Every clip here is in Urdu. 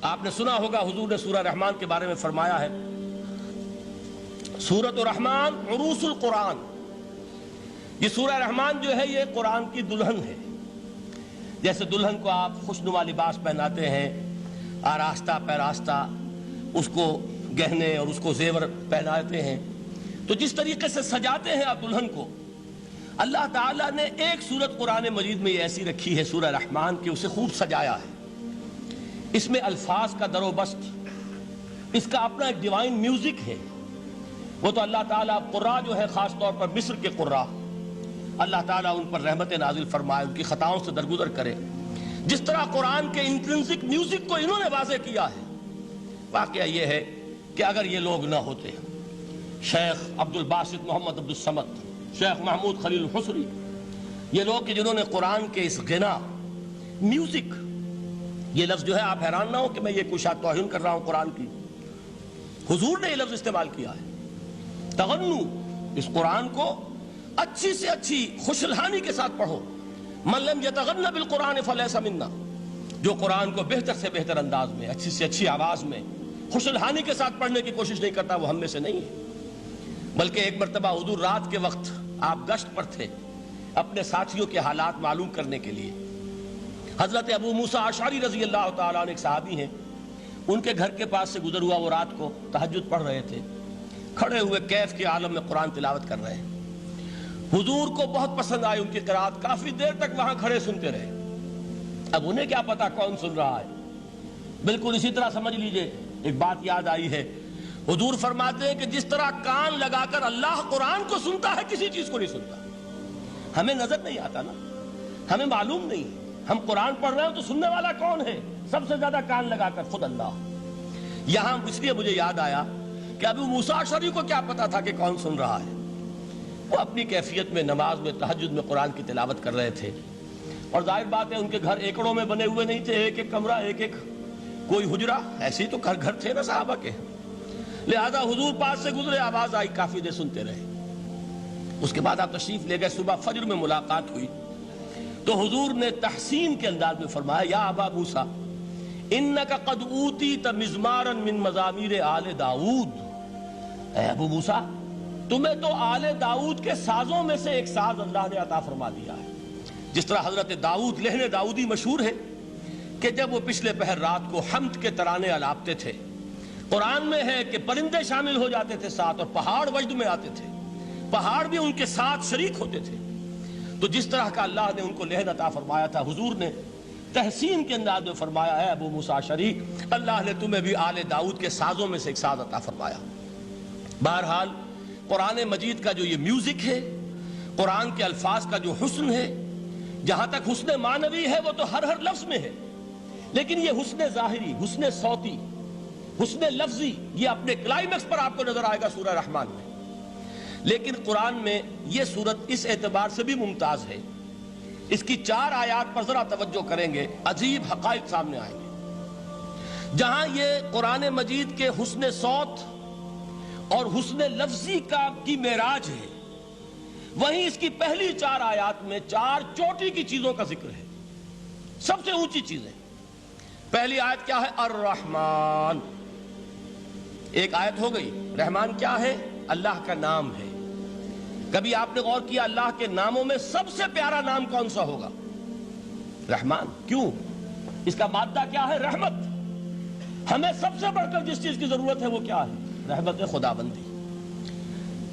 آپ نے سنا ہوگا حضور نے سورہ رحمان کے بارے میں فرمایا ہے، سورۃ الرحمان عروس القرآن. یہ سورہ رحمان جو ہے یہ قرآن کی دلہن ہے. جیسے دلہن کو آپ خوشنما لباس پہناتے ہیں، آراستہ پیراستہ اس کو گہنے اور اس کو زیور پہناتے ہیں، تو جس طریقے سے سجاتے ہیں آپ دلہن کو، اللہ تعالیٰ نے ایک سورت قرآن مجید میں یہ ایسی رکھی ہے سورہ رحمان کہ اسے خوب سجایا ہے. اس میں الفاظ کا در و بست، اس کا اپنا ایک ڈیوائن میوزک ہے. وہ تو اللہ تعالیٰ قراء جو ہے، خاص طور پر مصر کے قراء، اللہ تعالیٰ ان پر رحمت نازل فرمائے، ان کی خطاؤں سے درگزر کرے. جس طرح قرآن کے انٹرنسک میوزک کو انہوں نے واضح کیا ہے. واقعہ یہ ہے کہ اگر یہ لوگ نہ ہوتے، شیخ عبد الباسط محمد عبد الصمد، شیخ محمود خلیل الحصری، یہ لوگ کہ جنہوں نے قرآن کے اس غنا، میوزک، یہ لفظ جو ہے آپ حیران نہ ہو کہ میں یہ کوئی شاید توہین کر رہا ہوں قرآن کی، حضور نے یہ لفظ استعمال کیا ہے. تغنو، اس قرآن کو اچھی سے اچھی خوشلہانی کے ساتھ پڑھو. من لم یتغن بالقرآن فلیس منا، جو قرآن کو بہتر سے بہتر انداز میں، اچھی سے اچھی آواز میں، خوشلہانی کے ساتھ پڑھنے کی کوشش نہیں کرتا، وہ ہم میں سے نہیں ہے. بلکہ ایک مرتبہ حضور رات کے وقت آپ گشت پر تھے اپنے ساتھیوں کے حالات معلوم کرنے کے لیے. حضرت ابو موسیٰ اشعری رضی اللہ تعالیٰ عنہ ایک صحابی ہیں، ان کے گھر کے پاس سے گزر ہوا. وہ رات کو تہجد پڑھ رہے تھے، کھڑے ہوئے کیف کے عالم میں قرآن تلاوت کر رہے ہیں. حضور کو بہت پسند آئی ان کی قرات، کافی دیر تک وہاں کھڑے سنتے رہے. اب انہیں کیا پتا کون سن رہا ہے. بالکل اسی طرح سمجھ لیجئے ایک بات یاد آئی ہے. حضور فرماتے ہیں کہ جس طرح کان لگا کر اللہ قرآن کو سنتا ہے، کسی چیز کو نہیں سنتا. ہمیں نظر نہیں آتا نا، ہمیں معلوم نہیں. ہم قرآن پڑھ رہے ہیں تو سننے والا کون ہے؟ سب سے زیادہ کان لگا کر خود اللہ. یہاں اس لیے مجھے یاد آیا کہ ابو موسیٰ اشعری کو کیا پتا تھا کہ کون سن رہا ہے. وہ اپنی کیفیت میں نماز میں تہجد میں قرآن کی تلاوت کر رہے تھے. اور ظاہر بات ہے ان کے گھر ایکڑوں میں بنے ہوئے نہیں تھے، ایک ایک کمرہ، ایک ایک کوئی حجرہ، ایسے ہی تو گھر تھے نا صحابہ کے. لہذا حضور پاس سے گزرے، آواز آئی، کافی دیر سنتے رہے. اس کے بعد آپ تشریف لے گئے. صبح فجر میں ملاقات ہوئی تو حضور نے تحسین کے انداز میں فرمایا، یا ابا موسیٰ انک قد اوتیت مزمارا من مزامیر آل داؤد. اے ابو موسیٰ، تمہیں تو آل داؤد کے سازوں میں سے ایک ساز اللہ نے عطا فرما دیا ہے. جس طرح حضرت داؤد، لہن داؤدی مشہور ہے کہ جب وہ پچھلے پہر رات کو حمد کے ترانے الاپتے تھے، قرآن میں ہے کہ پرندے شامل ہو جاتے تھے ساتھ، اور پہاڑ وجد میں آتے تھے، پہاڑ بھی ان کے ساتھ شریک ہوتے تھے. تو جس طرح کا اللہ نے ان کو لہن عطا فرمایا تھا، حضور نے تحسین کے انداز میں فرمایا ہے ابو موسیٰ اشعری، اللہ نے تمہیں بھی آل داؤد کے سازوں میں سے ایک ساز عطا فرمایا. بہرحال قرآن مجید کا جو یہ میوزک ہے، قرآن کے الفاظ کا جو حسن ہے، جہاں تک حسن معنوی ہے وہ تو ہر لفظ میں ہے، لیکن یہ حسن ظاہری، حسن صوتی، حسن لفظی، یہ اپنے کلائمیکس پر آپ کو نظر آئے گا سورہ رحمان میں. لیکن قرآن میں یہ سورت اس اعتبار سے بھی ممتاز ہے، اس کی 4 آیات پر ذرا توجہ کریں گے، عجیب حقائق سامنے آئیں گے. جہاں یہ قرآن مجید کے حسن صوت اور حسن لفظی کی معراج ہے، وہیں اس کی پہلی 4 آیات میں 4 چوٹی کی چیزوں کا ذکر ہے، سب سے اونچی چیزیں. پہلی آیت کیا ہے؟ الرحمن. ایک آیت ہو گئی. رحمان کیا ہے؟ اللہ کا نام ہے. کبھی آپ نے غور کیا اللہ کے ناموں میں سب سے پیارا نام کون سا ہوگا؟ رحمان. کیوں؟ اس کا مادہ کیا ہے؟ رحمت. ہمیں سب سے بڑھ کر جس چیز کی ضرورت ہے وہ کیا ہے؟ رحمت خداوندی.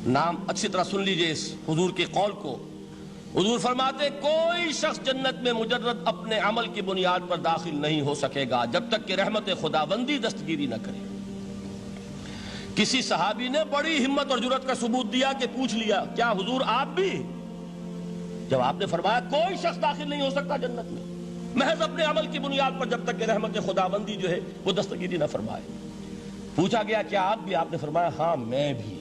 نام اچھی طرح سن لیجئے اس حضور کے قول کو. حضور فرماتے کوئی شخص جنت میں مجرد اپنے عمل کی بنیاد پر داخل نہیں ہو سکے گا جب تک کہ رحمت خداوندی دستگیری نہ کرے. کسی صحابی نے بڑی ہمت اور جرأت کا ثبوت دیا کہ پوچھ لیا، کیا حضور آپ بھی؟ جب آپ نے فرمایا کوئی شخص داخل نہیں ہو سکتا جنت میں محض اپنے عمل کی بنیاد پر جب تک کہ رحمت خداوندی جو ہے وہ دستگیری نہ فرمائے. پوچھا گیا کیا آپ بھی؟ آپ نے فرمایا ہاں میں بھی.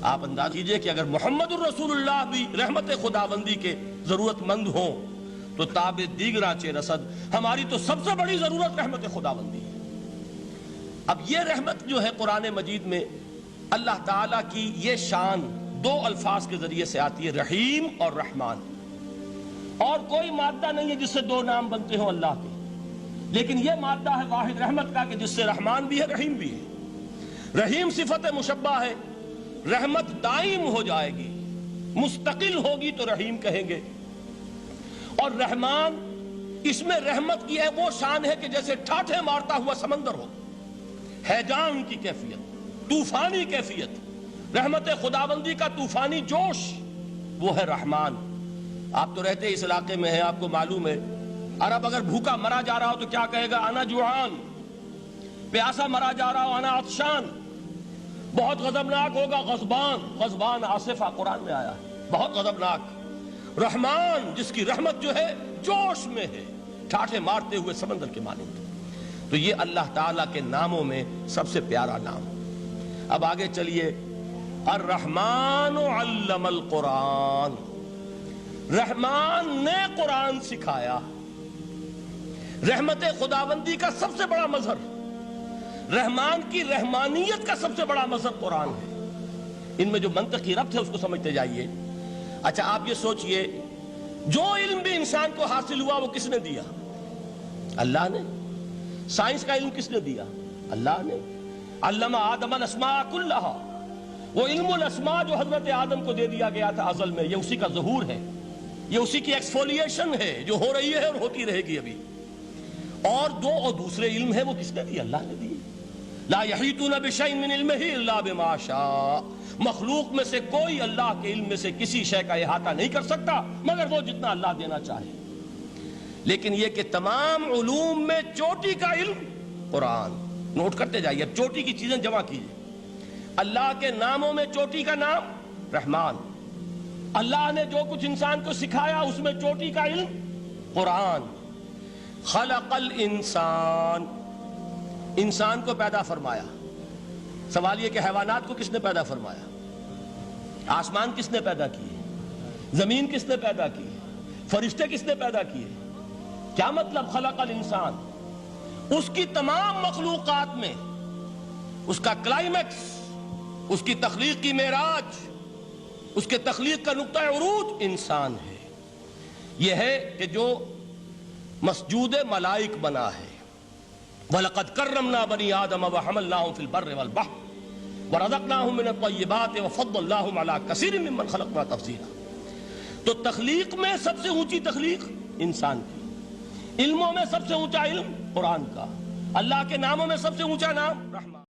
آپ انداز کیجئے کہ اگر محمد الرسول اللہ بھی رحمت خداوندی کے ضرورت مند ہوں تو تاب دیگراں چہ رسد، ہماری تو سب سے بڑی ضرورت رحمت خداوندی ہے. اب یہ رحمت جو ہے قرآن مجید میں اللہ تعالیٰ کی یہ شان 2 الفاظ کے ذریعے سے آتی ہے، رحیم اور رحمان. اور کوئی مادہ نہیں ہے جس سے 2 نام بنتے ہوں اللہ کے. لیکن یہ مادہ ہے واحد رحمت کا کہ جس سے رحمان بھی ہے رحیم بھی ہے۔ رحیم صفت مشبہ ہے، رحمت دائم ہو جائے گی، مستقل ہوگی تو رحیم کہیں گے، اور رحمان اس میں رحمت کی ہے وہ شان ہے کہ جیسے ٹھاٹھے مارتا ہوا سمندر ہو، ہیجان کی کیفیت، طوفانی کیفیت، رحمت خداوندی کا طوفانی جوش، وہ ہے رحمان۔ آپ تو رہتے اس علاقے میں ہیں، آپ کو معلوم ہے عرب اگر بھوکا مرا جا رہا ہو تو کیا کہے گا؟ انا جوعان۔ پیاسا مرا جا رہا ہو انا عطشان۔ بہت غضبناک ہوگا غضبان، غضبان آصفہ قرآن میں آیا ہے، بہت غضبناک۔ رحمان جس کی رحمت جو ہے جوش میں ہے، ٹھاٹھے مارتے ہوئے سمندر کے مانند۔ تو یہ اللہ تعالیٰ کے ناموں میں سب سے پیارا نام۔ اب آگے چلیے، الرحمن علم القرآن، رحمان نے قرآن سکھایا۔ رحمت خداوندی کا سب سے بڑا مظہر، رحمان کی رحمانیت کا سب سے بڑا مظہر قرآن ہے۔ ان میں جو منطقی ربط ہے اس کو سمجھتے جائیے۔ اچھا آپ یہ سوچئے، جو علم بھی انسان کو حاصل ہوا وہ کس نے دیا؟ اللہ نے۔ سائنس کا علم کس نے دیا؟ اللہ نے۔ علم آدم الاسماء کلہا، وہ علم الاسماء جو حضرت آدم کو دے دیا گیا تھا ازل میں، یہ اسی کا ظہور ہے، یہ اسی کی ایکسفولیشن ہے جو ہو رہی ہے اور ہوتی رہے گی ابھی۔ اور دوسرے علم ہے وہ کس نے دی؟ اللہ نے دی۔ لا یحیطون بشیء من علمہ الا بما شاء، مخلوق میں سے کوئی اللہ کے علم میں سے کسی شے کا احاطہ نہیں کر سکتا مگر وہ جتنا اللہ دینا چاہے۔ لیکن یہ کہ تمام علوم میں چوٹی کا علم قرآن۔ نوٹ کرتے جائیے، اب چوٹی کی چیزیں جمع کیجیے۔ اللہ کے ناموں میں چوٹی کا نام رحمان، اللہ نے جو کچھ انسان کو سکھایا اس میں چوٹی کا علم قرآن۔ خلق الانسان، انسان کو پیدا فرمایا۔ سوال یہ کہ حیوانات کو کس نے پیدا فرمایا؟ آسمان کس نے پیدا کیے؟ زمین کس نے پیدا کی؟ فرشتے کس نے پیدا کیے؟ کیا مطلب خلق الانسان؟ اس کی تمام مخلوقات میں اس کا کلائمیکس، اس کی تخلیق کی معراج، اس کے تخلیق کا نقطہ عروج انسان ہے۔ یہ ہے کہ جو مسجود ملائک بنا ہے۔ وَلَقَدْ كَرَّمْنَا بَنِي آدَمَ وَحَمَلْنَاهُمْ فِي الْبَرِّ وَالْبَحْرِ وَرَزَقْنَاهُمْ مِنَ الطَّيِّبَاتِ وَفَضَّلْنَاهُمْ عَلَى كَثِيرٍ مِّمَّنْ خَلَقْنَا تَفْضِيلًا۔ تو تخلیق میں سب سے اونچی تخلیق انسان کی، علموں میں سب سے اونچا علم قرآن کا، اللہ کے ناموں میں سب سے اونچا نام رحمان۔